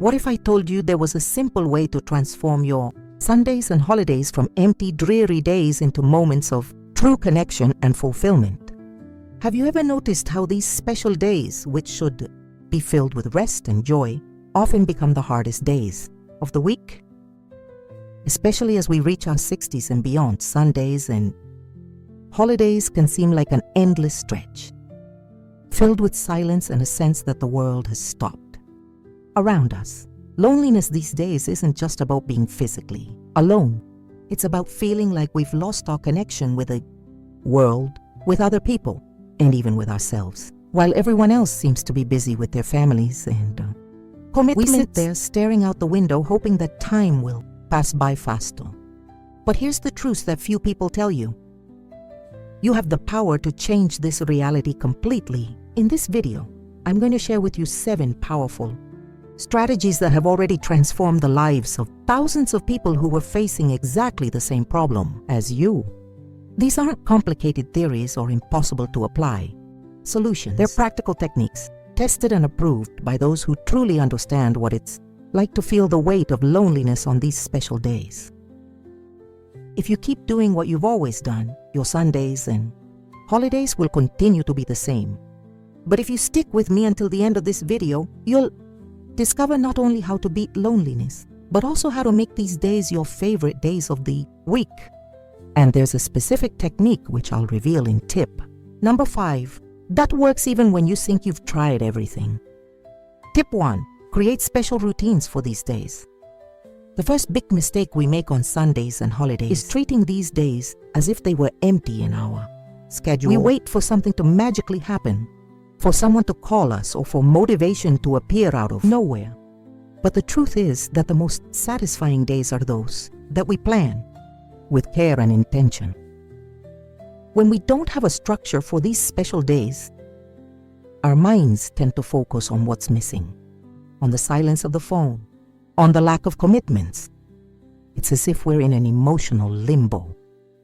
What if I told you there was a simple way to transform your Sundays and holidays from empty, dreary days into moments of true connection and fulfillment? Have you ever noticed how these special days, which should be filled with rest and joy, often become the hardest days of the week? Especially as we reach our 60s and beyond, Sundays and holidays can seem like an endless stretch, filled with silence and a sense that the world has stopped. Around us, loneliness these days isn't just about being physically alone. It's about feeling like we've lost our connection with the world, with other people, and even with ourselves. While everyone else seems to be busy with their families and commitments, we sit there staring out the window hoping that time will pass by faster. But here's the truth that few people tell you. You have the power to change this reality completely. In this video, I'm going to share with you 7 powerful strategies that have already transformed the lives of thousands of people who were facing exactly the same problem as you. These aren't complicated theories or impossible to apply solutions. They're practical techniques, tested and approved by those who truly understand what it's like to feel the weight of loneliness on these special days. If you keep doing what you've always done, your Sundays and holidays will continue to be the same. But if you stick with me until the end of this video, you'll discover not only how to beat loneliness, but also how to make these days your favorite days of the week. And there's a specific technique which I'll reveal in tip number 5 that works even when you think you've tried everything. Tip 1. Create special routines for these days. The first big mistake we make on Sundays and holidays is treating these days as if they were empty in our schedule. We wait for something to magically happen, for someone to call us, or for motivation to appear out of nowhere. But the truth is that the most satisfying days are those that we plan with care and intention. When we don't have a structure for these special days, our minds tend to focus on what's missing, on the silence of the phone, on the lack of commitments. It's as if we're in an emotional limbo,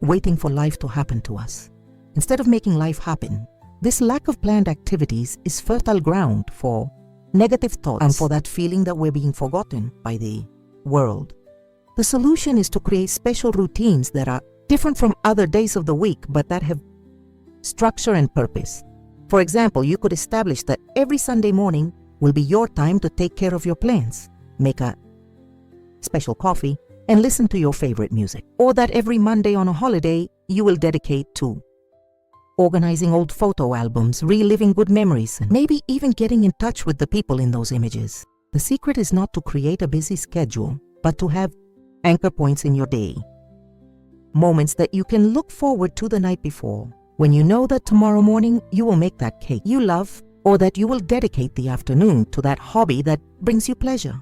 waiting for life to happen to us. Instead of making life happen, this lack of planned activities is fertile ground for negative thoughts and for that feeling that we're being forgotten by the world. The solution is to create special routines that are different from other days of the week, but that have structure and purpose. For example, you could establish that every Sunday morning will be your time to take care of your plants, make a special coffee, and listen to your favorite music. Or that every Monday on a holiday you will dedicate to organizing old photo albums, reliving good memories, and maybe even getting in touch with the people in those images. The secret is not to create a busy schedule, but to have anchor points in your day. Moments that you can look forward to the night before, when you know that tomorrow morning you will make that cake you love, or that you will dedicate the afternoon to that hobby that brings you pleasure.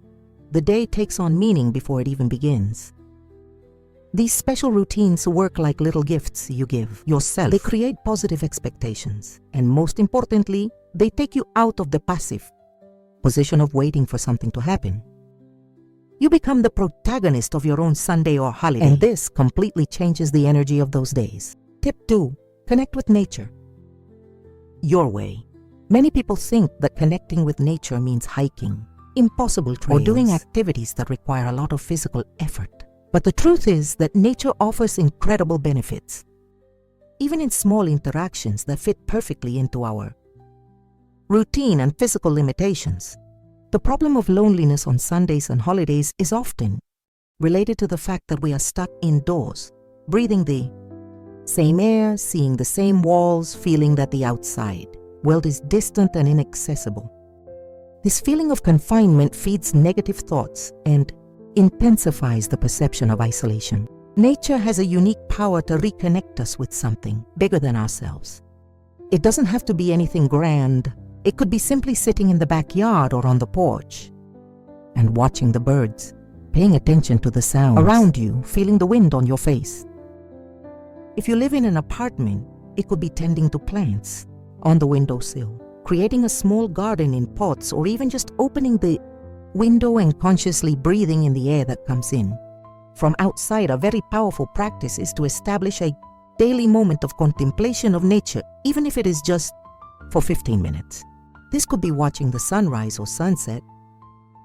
The day takes on meaning before it even begins. These special routines work like little gifts you give yourself. They create positive expectations, and most importantly, they take you out of the passive position of waiting for something to happen. You become the protagonist of your own Sunday or holiday, and this completely changes the energy of those days. Tip 2. Connect with nature your way. Many people think that connecting with nature means hiking impossible trails or doing activities that require a lot of physical effort. But the truth is that nature offers incredible benefits, even in small interactions that fit perfectly into our routine and physical limitations. The problem of loneliness on Sundays and holidays is often related to the fact that we are stuck indoors, breathing the same air, seeing the same walls, feeling that the outside world is distant and inaccessible. This feeling of confinement feeds negative thoughts and intensifies the perception of isolation. Nature has a unique power to reconnect us with something bigger than ourselves. It doesn't have to be anything grand. It could be simply sitting in the backyard or on the porch and watching the birds, paying attention to the sounds around you, feeling the wind on your face. If you live in an apartment, it could be tending to plants on the windowsill, creating a small garden in pots, or even just opening the window and consciously breathing in the air that comes in. From outside, a very powerful practice is to establish a daily moment of contemplation of nature, even if it is just for 15 minutes. This could be watching the sunrise or sunset,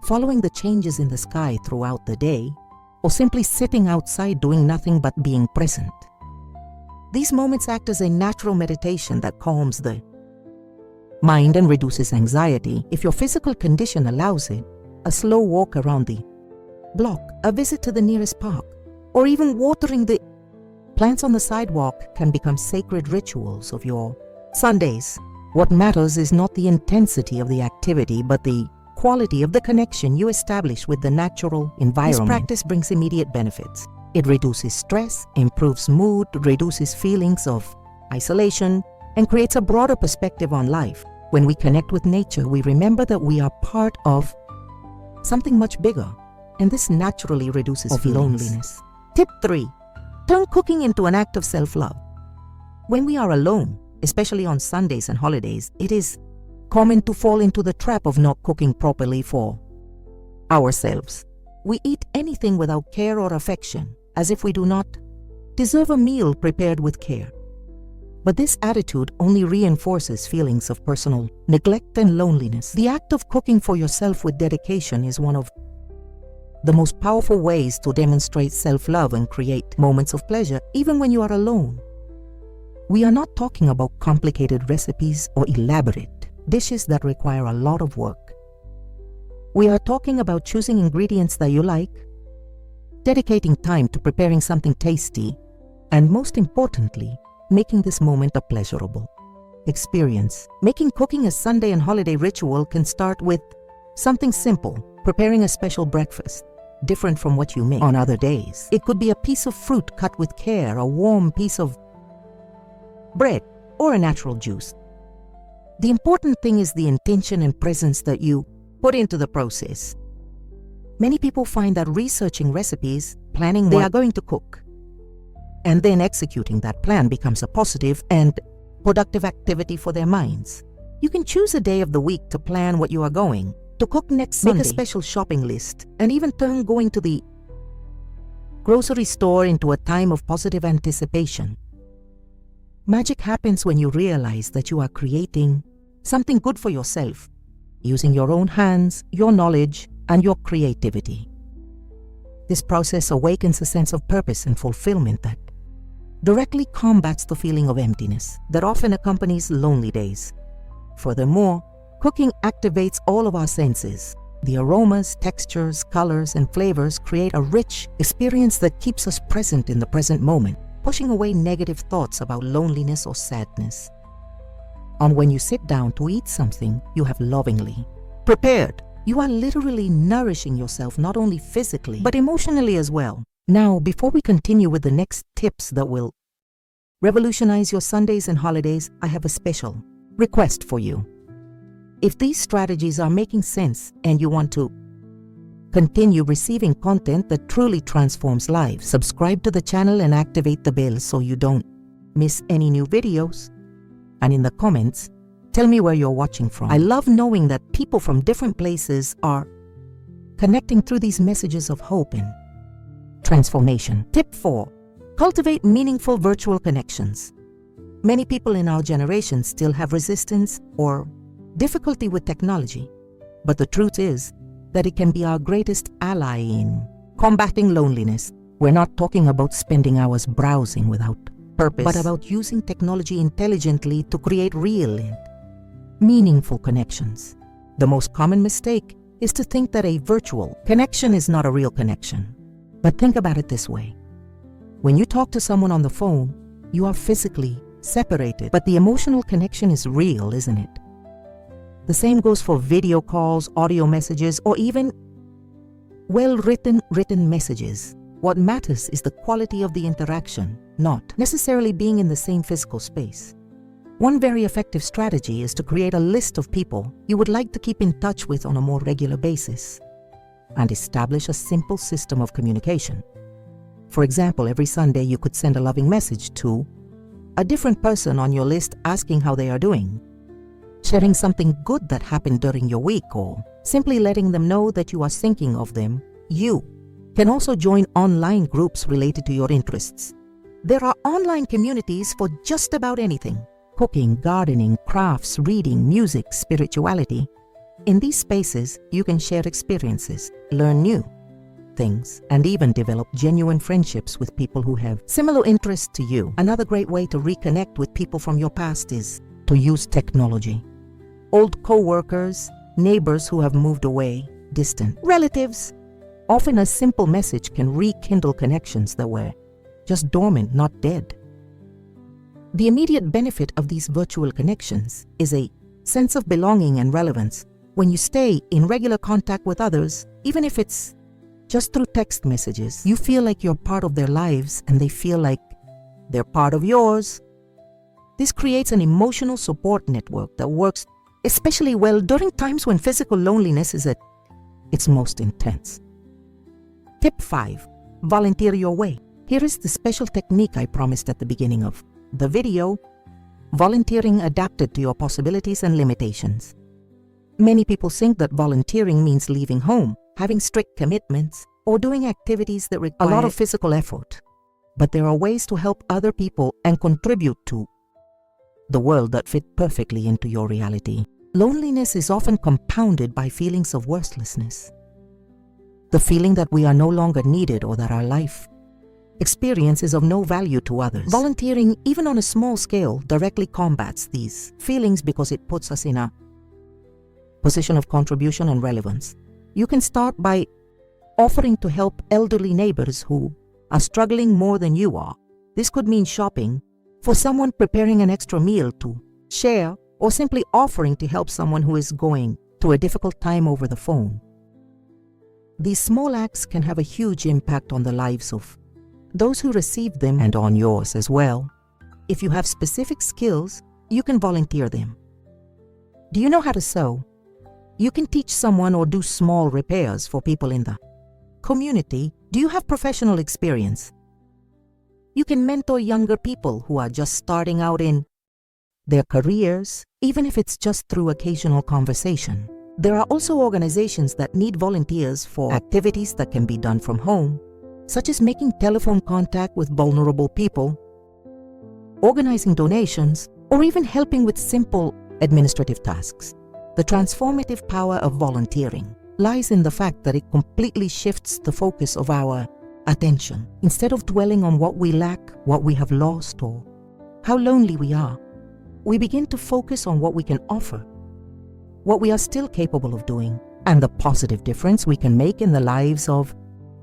following the changes in the sky throughout the day, or simply sitting outside doing nothing but being present. These moments act as a natural meditation that calms the mind and reduces anxiety. If your physical condition allows it, a slow walk around the block, a visit to the nearest park, or even watering the plants on the sidewalk can become sacred rituals of your Sundays. What matters is not the intensity of the activity, but the quality of the connection you establish with the natural environment. This practice brings immediate benefits. It reduces stress, improves mood, reduces feelings of isolation, and creates a broader perspective on life. When we connect with nature, we remember that we are part of something much bigger, and this naturally reduces loneliness. Tip 3. Turn cooking into an act of self-love. When we are alone, especially on Sundays and holidays, it is common to fall into the trap of not cooking properly for ourselves. We eat anything without care or affection, as if we do not deserve a meal prepared with care. But this attitude only reinforces feelings of personal neglect and loneliness. The act of cooking for yourself with dedication is one of the most powerful ways to demonstrate self-love and create moments of pleasure, even when you are alone. We are not talking about complicated recipes or elaborate dishes that require a lot of work. We are talking about choosing ingredients that you like, dedicating time to preparing something tasty, and most importantly, making this moment a pleasurable experience. Making cooking a Sunday and holiday ritual can start with something simple, preparing a special breakfast, different from what you make on other days. It could be a piece of fruit cut with care, a warm piece of bread, or a natural juice. The important thing is the intention and presence that you put into the process. Many people find that researching recipes, planning what they are going to cook, and then executing that plan becomes a positive and productive activity for their minds. You can choose a day of the week to plan what you are going to cook next Sunday. Make a special shopping list, and even turn going to the grocery store into a time of positive anticipation. Magic happens when you realize that you are creating something good for yourself, using your own hands, your knowledge, and your creativity. This process awakens a sense of purpose and fulfillment that directly combats the feeling of emptiness that often accompanies lonely days. Furthermore, cooking activates all of our senses. The aromas, textures, colors, and flavors create a rich experience that keeps us present in the present moment, pushing away negative thoughts about loneliness or sadness. And when you sit down to eat something you have lovingly prepared, you are literally nourishing yourself not only physically, but emotionally as well. Now, before we continue with the next tips that will revolutionize your Sundays and holidays, I have a special request for you. If these strategies are making sense and you want to continue receiving content that truly transforms lives, subscribe to the channel and activate the bell so you don't miss any new videos. And in the comments, tell me where you're watching from. I love knowing that people from different places are connecting through these messages of hope and transformation. Tip 4. Cultivate meaningful virtual connections. Many people in our generation still have resistance or difficulty with technology, but the truth is that it can be our greatest ally in combating loneliness. We're not talking about spending hours browsing without purpose, but about using technology intelligently to create real and meaningful connections. The most common mistake is to think that a virtual connection is not a real connection. But think about it this way. When you talk to someone on the phone, you are physically separated, but the emotional connection is real, isn't it? The same goes for video calls, audio messages, or even well-written written messages. What matters is the quality of the interaction, not necessarily being in the same physical space. One very effective strategy is to create a list of people you would like to keep in touch with on a more regular basis and establish a simple system of communication. For example, every Sunday you could send a loving message to a different person on your list asking how they are doing, sharing something good that happened during your week, or simply letting them know that you are thinking of them. You can also join online groups related to your interests. There are online communities for just about anything: cooking, gardening, crafts, reading, music, spirituality. In these spaces, you can share experiences, learn new things, and even develop genuine friendships with people who have similar interests to you. Another great way to reconnect with people from your past is to use technology. Old co-workers, neighbors who have moved away, distant relatives. Often a simple message can rekindle connections that were just dormant, not dead. The immediate benefit of these virtual connections is a sense of belonging and relevance. When you stay in regular contact with others, even if it's just through text messages, you feel like you're part of their lives and they feel like they're part of yours. This creates an emotional support network that works especially well during times when physical loneliness is at its most intense. Tip 5. Volunteer your way. Here is the special technique I promised at the beginning of the video: volunteering adapted to your possibilities and limitations. Many people think that volunteering means leaving home, having strict commitments, or doing activities that require a lot of physical effort. But there are ways to help other people and contribute to the world that fit perfectly into your reality. Loneliness is often compounded by feelings of worthlessness. The feeling that we are no longer needed or that our life experience is of no value to others. Volunteering, even on a small scale, directly combats these feelings because it puts us in a position of contribution and relevance. You can start by offering to help elderly neighbors who are struggling more than you are. This could mean shopping for someone, preparing an extra meal to share, or simply offering to help someone who is going through a difficult time over the phone. These small acts can have a huge impact on the lives of those who receive them and on yours as well. If you have specific skills, you can volunteer them. Do you know how to sew? You can teach someone or do small repairs for people in the community. Do you have professional experience? You can mentor younger people who are just starting out in their careers, even if it's just through occasional conversation. There are also organizations that need volunteers for activities that can be done from home, such as making telephone contact with vulnerable people, organizing donations, or even helping with simple administrative tasks. The transformative power of volunteering lies in the fact that it completely shifts the focus of our attention. Instead of dwelling on what we lack, what we have lost, or how lonely we are, we begin to focus on what we can offer, what we are still capable of doing, and the positive difference we can make in the lives of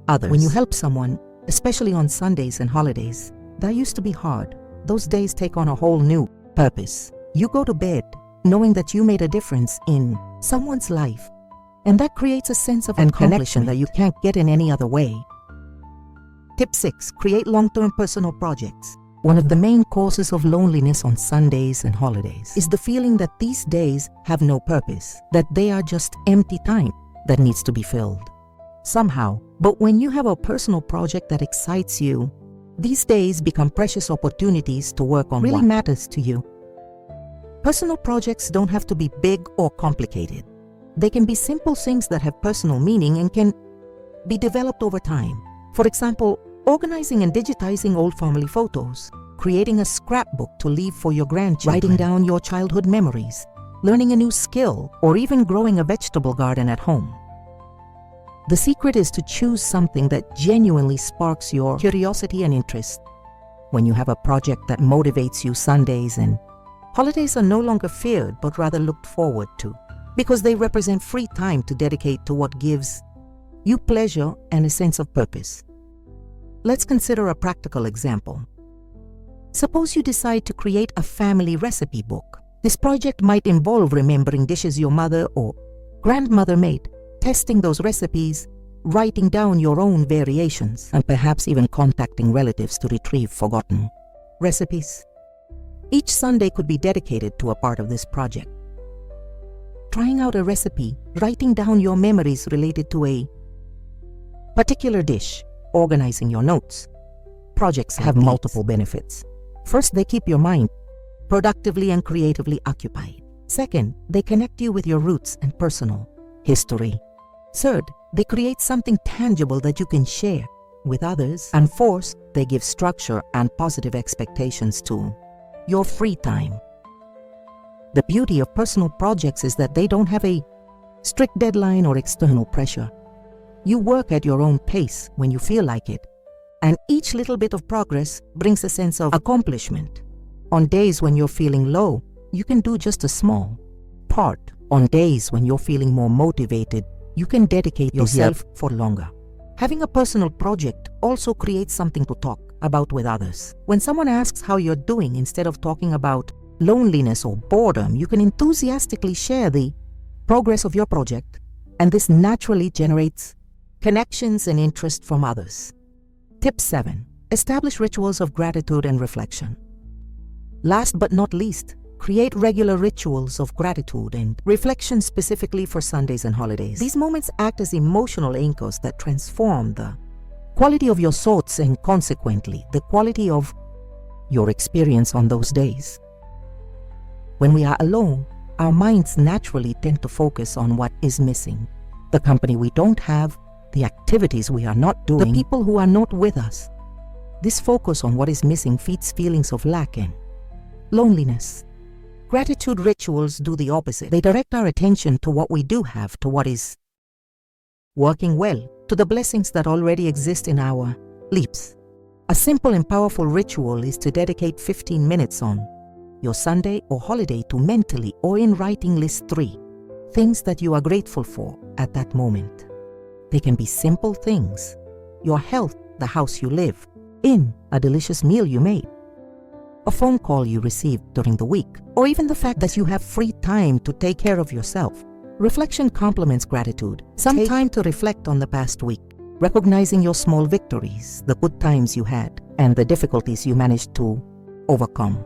others. When you help someone, especially on Sundays and holidays, that used to be hard. Those days take on a whole new purpose. You go to bed knowing that you made a difference in someone's life, and that creates a sense of connection that you can't get in any other way. Tip 6. Create long-term personal projects. One of the main causes of loneliness on Sundays and holidays is the feeling that these days have no purpose, that they are just empty time that needs to be filled somehow. But when you have a personal project that excites you, these days become precious opportunities to work on what really matters to you. Personal projects don't have to be big or complicated. They can be simple things that have personal meaning and can be developed over time. For example, organizing and digitizing old family photos, creating a scrapbook to leave for your grandchildren, writing down your childhood memories, learning a new skill, or even growing a vegetable garden at home. The secret is to choose something that genuinely sparks your curiosity and interest. When you have a project that motivates you, Sundays and holidays are no longer feared but rather looked forward to, because they represent free time to dedicate to what gives you pleasure and a sense of purpose. Let's consider a practical example. Suppose you decide to create a family recipe book. This project might involve remembering dishes your mother or grandmother made, testing those recipes, writing down your own variations, and perhaps even contacting relatives to retrieve forgotten recipes. Each Sunday could be dedicated to a part of this project. Trying out a recipe, writing down your memories related to a particular dish, organizing your notes. Projects have multiple benefits. First, they keep your mind productively and creatively occupied. Second, they connect you with your roots and personal history. Third, they create something tangible that you can share with others. And fourth, they give structure and positive expectations to your free time. The beauty of personal projects is that they don't have a strict deadline, or external pressure. You work at your own pace when you feel like it, and each little bit of progress brings a sense of accomplishment. On days when you're feeling low, you can do just a small part. On days when you're feeling more motivated, you can dedicate yourself for longer. Having a personal project also creates something to talk about with others. When someone asks how you're doing, instead of talking about loneliness or boredom, you can enthusiastically share the progress of your project, and this naturally generates connections and interest from others. Tip 7. Establish rituals of gratitude and reflection. Last but not least, create regular rituals of gratitude and reflection specifically for Sundays and holidays. These moments act as emotional anchors that transform the quality of your thoughts and consequently the quality of your experience on those days. When we are alone, our minds naturally tend to focus on what is missing, the company we don't have, the activities we are not doing, the people who are not with us. This focus on what is missing feeds feelings of lack and loneliness. Gratitude rituals do the opposite. They direct our attention to what we do have, to what is working well, to the blessings that already exist in our lives. A simple and powerful ritual is to dedicate 15 minutes on your Sunday or holiday to mentally or in writing list 3 things that you are grateful for at that moment. They can be simple things: your health, the house you live in, a delicious meal you made, a phone call you received during the week, or even the fact that you have free time to take care of yourself. Reflection complements gratitude. Some time to reflect on the past week, recognizing your small victories, the good times you had, and the difficulties you managed to overcome.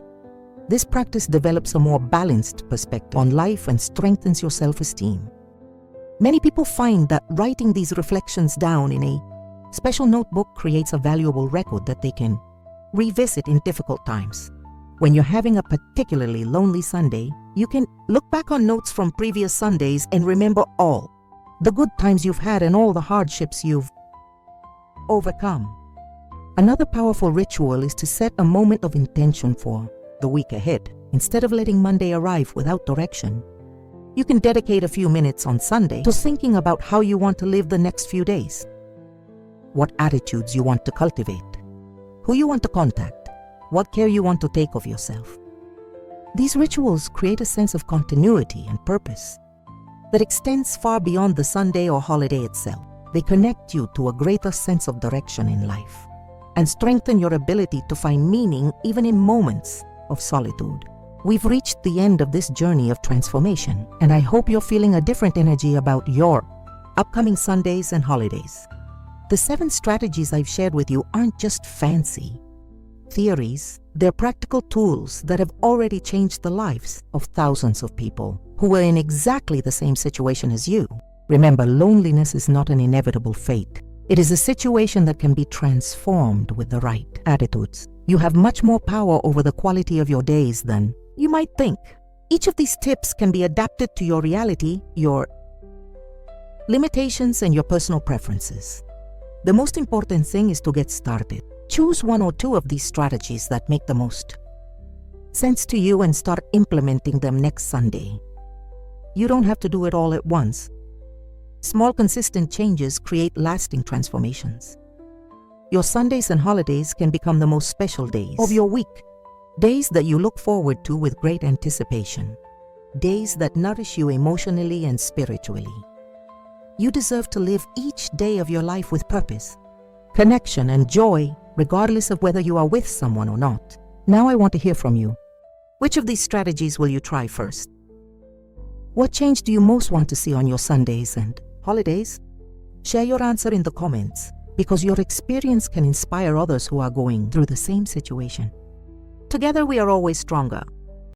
This practice develops a more balanced perspective on life and strengthens your self-esteem. Many people find that writing these reflections down in a special notebook creates a valuable record that they can revisit in difficult times. When you're having a particularly lonely Sunday, you can look back on notes from previous Sundays and remember all the good times you've had and all the hardships you've overcome. Another powerful ritual is to set a moment of intention for the week ahead. Instead of letting Monday arrive without direction, you can dedicate a few minutes on Sunday to thinking about how you want to live the next few days, what attitudes you want to cultivate, who you want to contact, what care you want to take of yourself. These rituals create a sense of continuity and purpose that extends far beyond the Sunday or holiday itself. They connect you to a greater sense of direction in life and strengthen your ability to find meaning even in moments of solitude. We've reached the end of this journey of transformation, and I hope you're feeling a different energy about your upcoming Sundays and holidays. The 7 strategies I've shared with you aren't just fancy theories. They're practical tools that have already changed the lives of thousands of people who were in exactly the same situation as you. Remember, loneliness is not an inevitable fate. It is a situation that can be transformed with the right attitudes. You have much more power over the quality of your days than you might think. Each of these tips can be adapted to your reality, your limitations, and your personal preferences. The most important thing is to get started. Choose 1 or 2 of these strategies that make the most sense to you and start implementing them next Sunday. You don't have to do it all at once. Small, consistent changes create lasting transformations. Your Sundays and holidays can become the most special days of your week, days that you look forward to with great anticipation, days that nourish you emotionally and spiritually. You deserve to live each day of your life with purpose, connection, and joy, regardless of whether you are with someone or not. Now I want to hear from you. Which of these strategies will you try first? What change do you most want to see on your Sundays and holidays? Share your answer in the comments, because your experience can inspire others who are going through the same situation. Together we are always stronger.